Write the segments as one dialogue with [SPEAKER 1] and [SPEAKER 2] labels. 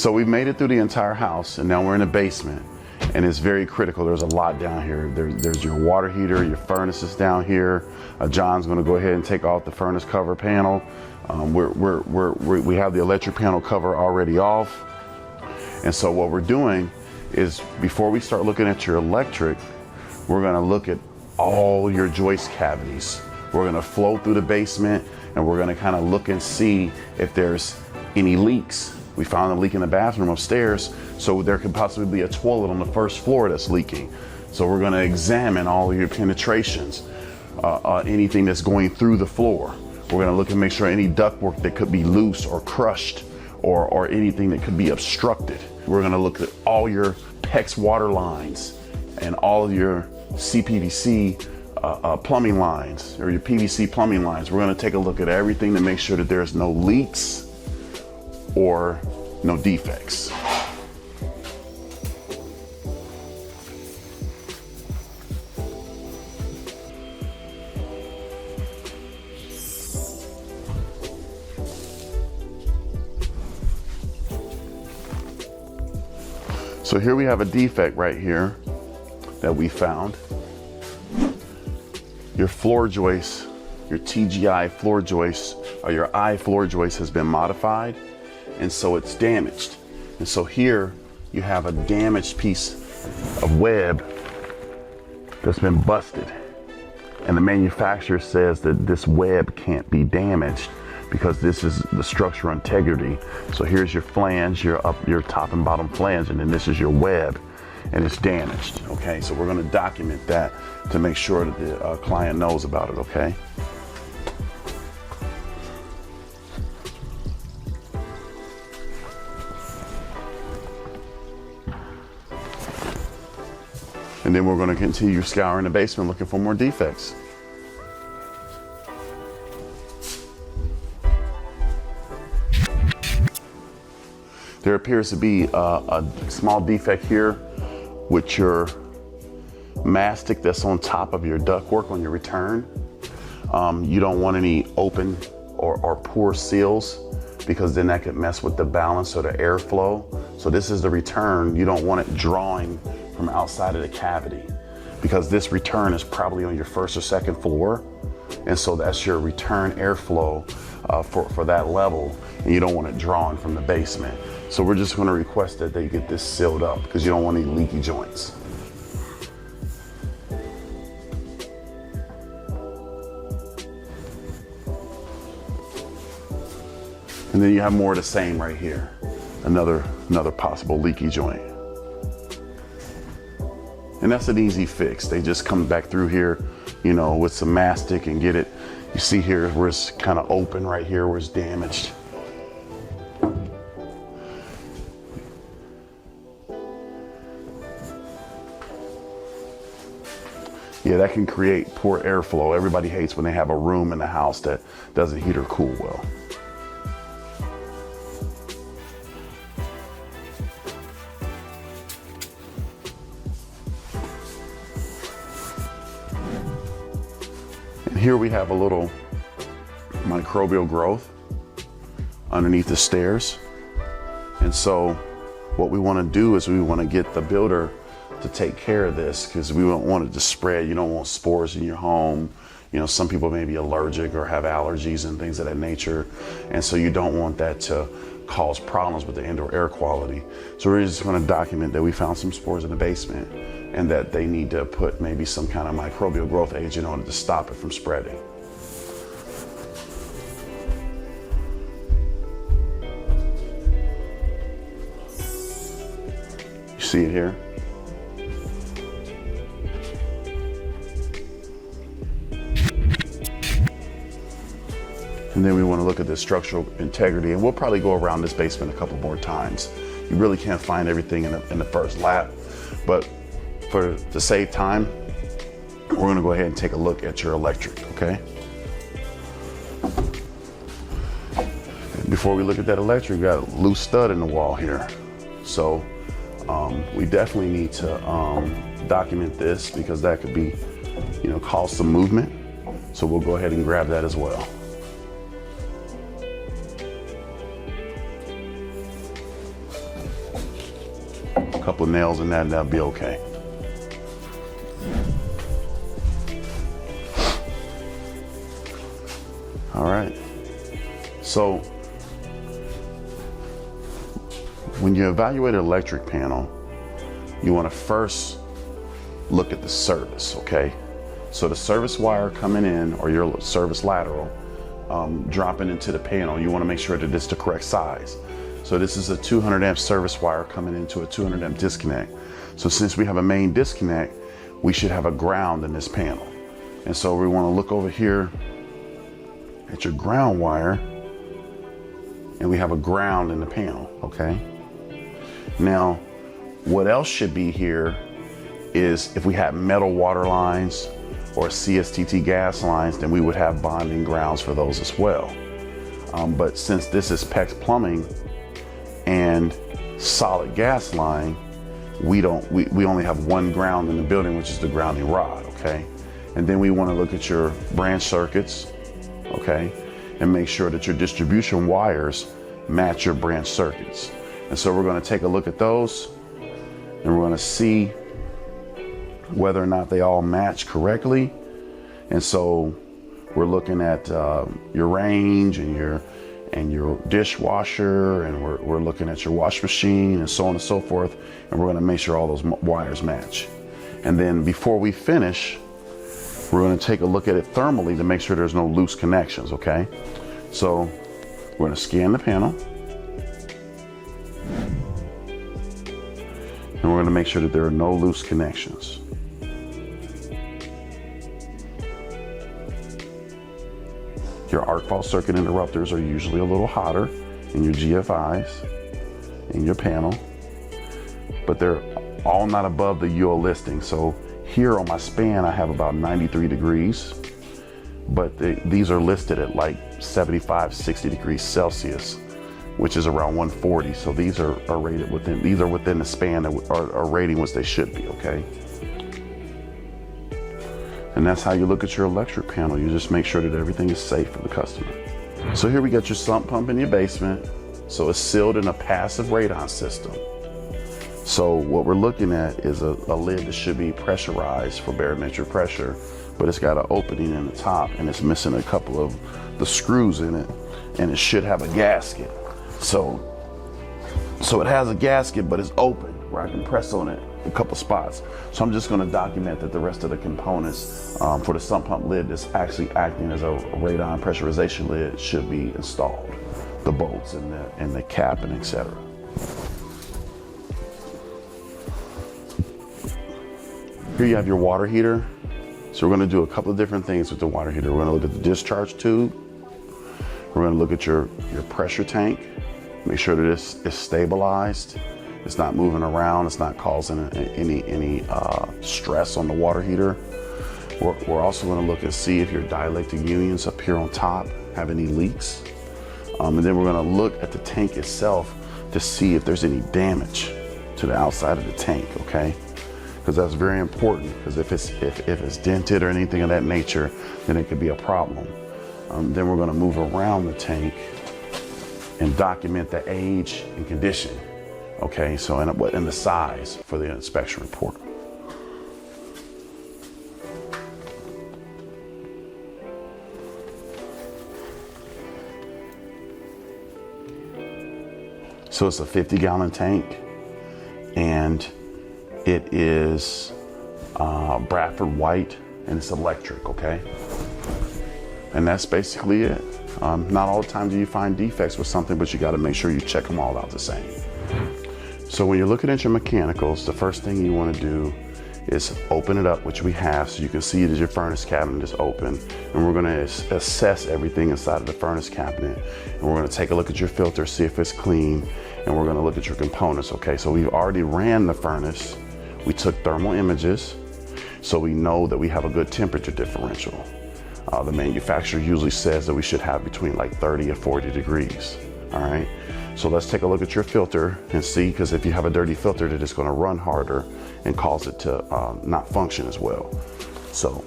[SPEAKER 1] So we've made it through the entire house, and now we're in the basement, and it's very critical. There's a lot down here. There's your water heater, your furnace is down here. John's gonna go ahead and take off the furnace cover panel. We have the electric panel cover already off. And so what we're doing is, before we start looking at your electric, we're gonna look at all your joist cavities. We're gonna flow through the basement, and we're gonna kind of look and see if there's any leaks. We found a leak in the bathroom upstairs, so there could possibly be a toilet on the first floor that's leaking. So we're gonna examine all of your penetrations, anything that's going through the floor. We're gonna look and make sure any ductwork that could be loose or crushed, or anything that could be obstructed. We're gonna look at all your PEX water lines and all of your CPVC plumbing lines, or your PVC plumbing lines. We're gonna take a look at everything to make sure that there's no leaks or no defects. So here we have a defect right here that we found. Your floor joist, your TGI floor joist, or your I floor joist has been modified, and so it's damaged. And so here you have a damaged piece of web that's been busted. And the manufacturer says that this web can't be damaged because this is the structural integrity. So here's your flange, your top and bottom flange, and then this is your web, and it's damaged, okay? So we're gonna document that to make sure that the client knows about it, okay? And then we're gonna continue scouring the basement looking for more defects. There appears to be a small defect here with your mastic that's on top of your ductwork on your return. You don't want any open or poor seals, because then that could mess with the balance or the airflow. So this is the return. You don't want it drawing from outside of the cavity, because this return is probably on your first or second floor. And so that's your return airflow for that level, and you don't want it drawing from the basement. So we're just gonna request that they get this sealed up, because you don't want any leaky joints. And then you have more of the same right here. Another possible leaky joint. And that's an easy fix. They just come back through here, you know, with some mastic and get it. You see here where it's kind of open right here where it's damaged. Yeah, that can create poor airflow. Everybody hates when they have a room in the house that doesn't heat or cool well. And here we have a little microbial growth underneath the stairs. And so what we want to do is we want to get the builder to take care of this, because we don't want it to spread. You don't want spores in your home. You know, some people may be allergic or have allergies and things of that nature. And so you don't want that to cause problems with the indoor air quality. So we're just going to document that we found some spores in the basement, and that they need to put maybe some kind of microbial growth agent on it to stop it from spreading. You see it here? And then we want to look at the structural integrity, and we'll probably go around this basement a couple more times. You really can't find everything in the first lap, but to save time, we're going to go ahead and take a look at your electric, okay? Before we look at that electric, we got a loose stud in the wall here. So we definitely need to document this, because that could be, you know, cause some movement. So we'll go ahead and grab that as well. a couple of nails in that and that'll be okay. All right, so when you evaluate an electric panel, you want to first look at the service, okay? So the service wire coming in, or your service lateral, dropping into the panel, you want to make sure that it's the correct size. So this is a 200 amp service wire coming into a 200 amp disconnect. So since we have a main disconnect, we should have a ground in this panel. And so we want to look over here at your ground wire, and we have a ground in the panel, okay? Now, what else should be here is if we had metal water lines or CSTT gas lines, then we would have bonding grounds for those as well. But since this is PEX plumbing and solid gas line, we only have one ground in the building, which is the grounding rod, okay? And then we want to look at your branch circuits, okay, and make sure that your distribution wires match your branch circuits. And so we're going to take a look at those, and we're going to see whether or not they all match correctly. And so we're looking at your range and your dishwasher, and we're looking at your wash machine, and so on and so forth, and we're going to make sure all those wires match. And then before we finish, we're going to take a look at it thermally to make sure there's no loose connections, okay? So we're going to scan the panel, and we're going to make sure that there are no loose connections. Your arc fault circuit interrupters are usually a little hotter in your GFIs, in your panel, but they're all not above the UL listing. So here on my span, I have about 93 degrees, but these are listed at like 75, 60 degrees Celsius, which is around 140. So these are rated within, these are within the span that are rating which they should be, okay? And that's how you look at your electric panel. You just make sure that everything is safe for the customer. So here we got your sump pump in your basement. So it's sealed in a passive radon system. So what we're looking at is a lid that should be pressurized for barometric pressure, but it's got an opening in the top and it's missing a couple of the screws in it, and it should have a gasket. So it has a gasket, but it's open where I can press on it a couple spots. So I'm just going to document that the rest of the components for the sump pump lid that's actually acting as a radon pressurization lid should be installed. The bolts and the cap and etc. Here you have your water heater. So we're going to do a couple of different things with the water heater. We're going to look at the discharge tube. We're going to look at your pressure tank. Make sure that it's stabilized. It's not moving around. It's not causing any stress on the water heater. We're also going to look and see if your dielectric unions up here on top have any leaks. And then we're going to look at the tank itself to see if there's any damage to the outside of the tank, okay? Because that's very important, because if it's dented or anything of that nature, then it could be a problem. Then we're going to move around the tank and document the age and condition. Okay, so and the size for the inspection report. So it's a 50-gallon tank, and it is Bradford white, and it's electric, okay? And that's basically it. Not all the time do you find defects with something, but you got to make sure you check them all out the same. So when you're looking at your mechanicals, the first thing you want to do is open it up, which we have, so you can see that your furnace cabinet is open. And we're going to assess everything inside of the furnace cabinet. And we're going to take a look at your filter, see if it's clean, and we're going to look at your components, okay? So we've already ran the furnace. We took thermal images, so we know that we have a good temperature differential. The manufacturer usually says that we should have between like 30 and 40 degrees, all right? So let's take a look at your filter and see, because if you have a dirty filter, that it's going to run harder and cause it to not function as well. So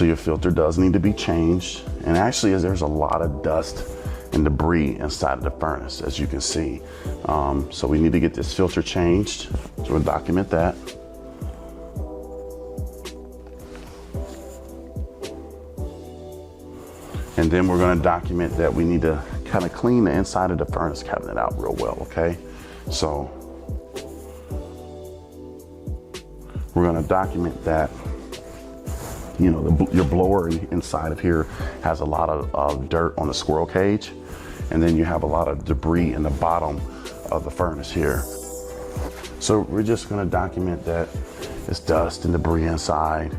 [SPEAKER 1] your filter does need to be changed. And actually, there's a lot of dust and debris inside of the furnace, as you can see. So we need to get this filter changed. So we'll document that. And then we're going to document that we need to kind of clean the inside of the furnace cabinet out real well, okay? So we're going to document that, you know, your blower inside of here has a lot of dirt on the squirrel cage, and then you have a lot of debris in the bottom of the furnace here. So we're just going to document that it's dust and debris inside,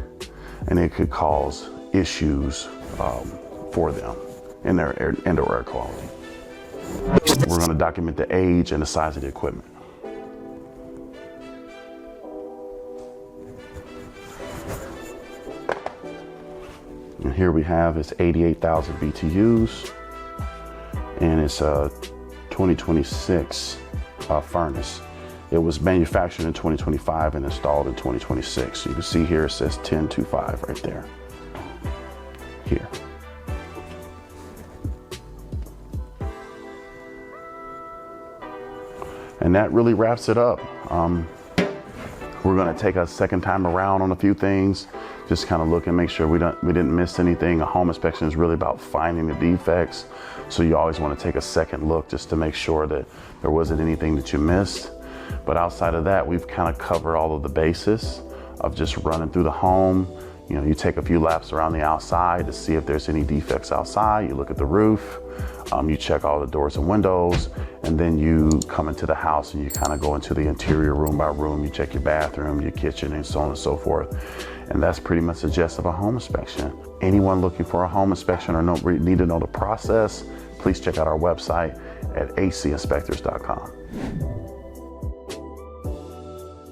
[SPEAKER 1] and it could cause issues for them in their indoor air quality. We're going to document the age and the size of the equipment. And here we have it's 88,000 BTUs, and it's a 2026 furnace. It was manufactured in 2025 and installed in 2026. So you can see here it says 1025 right there. Here. And that really wraps it up. We're gonna take a second time around on a few things, just kind of look and make sure we didn't miss anything. A home inspection is really about finding the defects. So you always wanna take a second look just to make sure that there wasn't anything that you missed. But outside of that, we've kind of covered all of the bases of just running through the home. You know, you take a few laps around the outside to see if there's any defects outside. You look at the roof, you check all the doors and windows, and then you come into the house and you kind of go into the interior room by room. You check your bathroom, your kitchen, and so on and so forth. And that's pretty much the gist of a home inspection. Anyone looking for a home inspection or need to know the process, please check out our website at acinspectors.com.